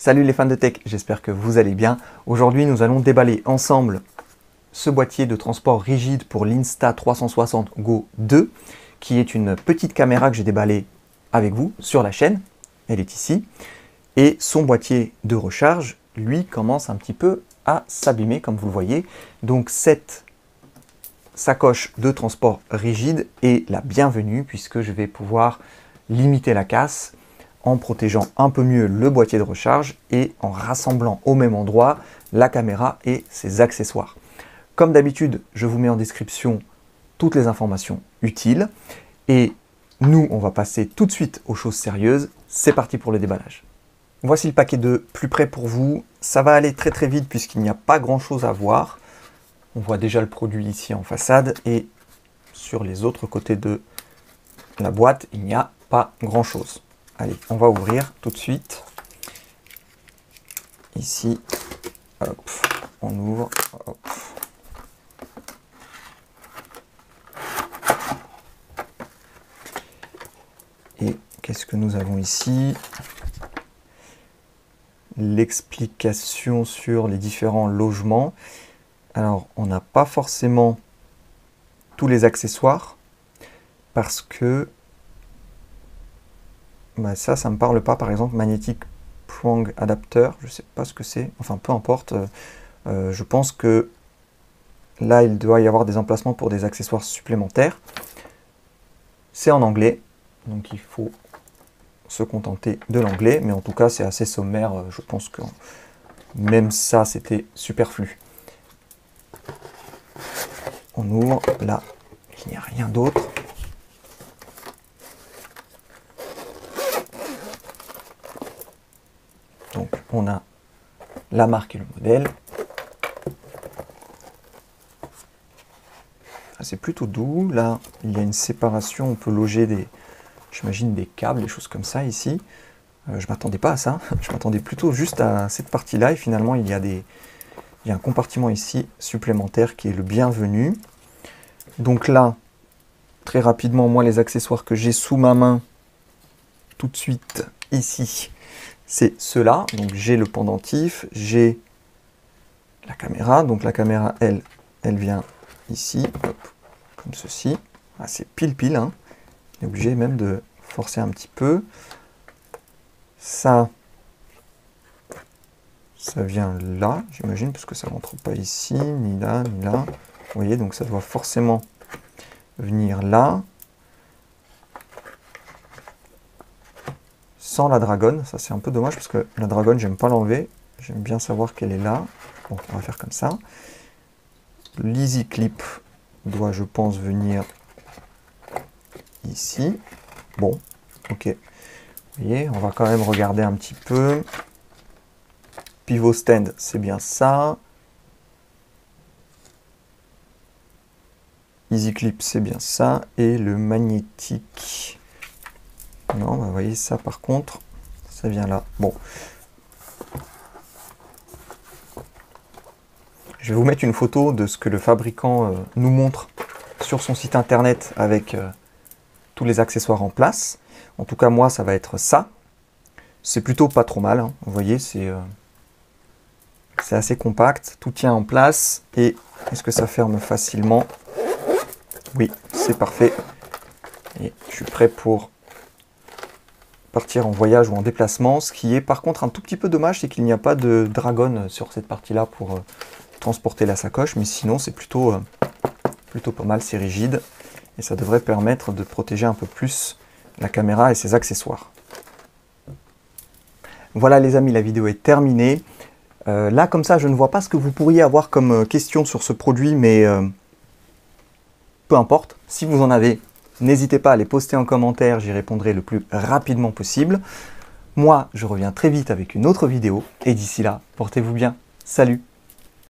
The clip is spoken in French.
Salut les fans de tech, j'espère que vous allez bien. Aujourd'hui, nous allons déballer ensemble ce boîtier de transport rigide pour l'Insta360 Go 2, qui est une petite caméra que j'ai déballée avec vous sur la chaîne. Elle est ici. Et son boîtier de recharge, lui, commence un petit peu à s'abîmer, comme vous le voyez. Donc cette sacoche de transport rigide est la bienvenue, puisque je vais pouvoir limiter la casse en protégeant un peu mieux le boîtier de recharge et en rassemblant au même endroit la caméra et ses accessoires. Comme d'habitude, je vous mets en description toutes les informations utiles et nous, on va passer tout de suite aux choses sérieuses. C'est parti pour le déballage. Voici le paquet de plus près pour vous. Ça va aller très très vite puisqu'il n'y a pas grand chose à voir. On voit déjà le produit ici en façade et sur les autres côtés de la boîte, il n'y a pas grand chose. Allez, on va ouvrir tout de suite. Ici, hop, on ouvre. Hop. Et qu'est-ce que nous avons ici? L'explication sur les différents logements. Alors, on n'a pas forcément tous les accessoires parce que ça me parle pas. Par exemple, Magnetic Prong Adapter, je sais pas ce que c'est. Enfin, peu importe. Je pense que là, il doit y avoir des emplacements pour des accessoires supplémentaires. C'est en anglais, donc il faut se contenter de l'anglais. Mais en tout cas, c'est assez sommaire. Je pense que même ça, c'était superflu. On ouvre. Là, il n'y a rien d'autre. Donc, on a la marque et le modèle. C'est plutôt doux. Là, il y a une séparation. On peut loger j'imagine des câbles, des choses comme ça ici. Je ne m'attendais pas à ça. Je m'attendais plutôt juste à cette partie-là. Et finalement, il y a un compartiment ici supplémentaire qui est le bienvenu. Donc là, très rapidement, moi, les accessoires que j'ai sous ma main, tout de suite, ici, c'est ceux-là. Donc j'ai le pendentif, j'ai la caméra. Donc la caméra, elle vient ici, hop, comme ceci. Ah, c'est pile, hein. On est obligé même de forcer un petit peu. Ça vient là, j'imagine, parce que ça ne rentre pas ici, ni là, ni là. Vous voyez, donc ça doit forcément venir là. Sans la dragonne, ça c'est un peu dommage parce que la dragonne, j'aime pas l'enlever. J'aime bien savoir qu'elle est là. Bon, on va faire comme ça. L'Easy Clip doit, je pense, venir ici. Bon, ok. Vous voyez, on va quand même regarder un petit peu. Pivot stand, c'est bien ça. Easy Clip, c'est bien ça. Et le magnétique. Non, vous voyez ça par contre, ça vient là. Bon. Je vais vous mettre une photo de ce que le fabricant nous montre sur son site internet avec tous les accessoires en place. En tout cas, moi, ça va être ça. C'est plutôt pas trop mal, hein. Vous voyez, c'est assez compact. Tout tient en place. Et est-ce que ça ferme facilement? Oui, c'est parfait. Et je suis prêt pour partir en voyage ou en déplacement. Ce qui est par contre un tout petit peu dommage, c'est qu'il n'y a pas de dragonne sur cette partie-là pour transporter la sacoche. Mais sinon, c'est plutôt pas mal, c'est rigide. Et ça devrait permettre de protéger un peu plus la caméra et ses accessoires. Voilà les amis, la vidéo est terminée. Là, comme ça, je ne vois pas ce que vous pourriez avoir comme question sur ce produit, mais peu importe. Si vous en avez, n'hésitez pas à les poster en commentaire, j'y répondrai le plus rapidement possible. Moi, je reviens très vite avec une autre vidéo, et d'ici là, portez-vous bien. Salut!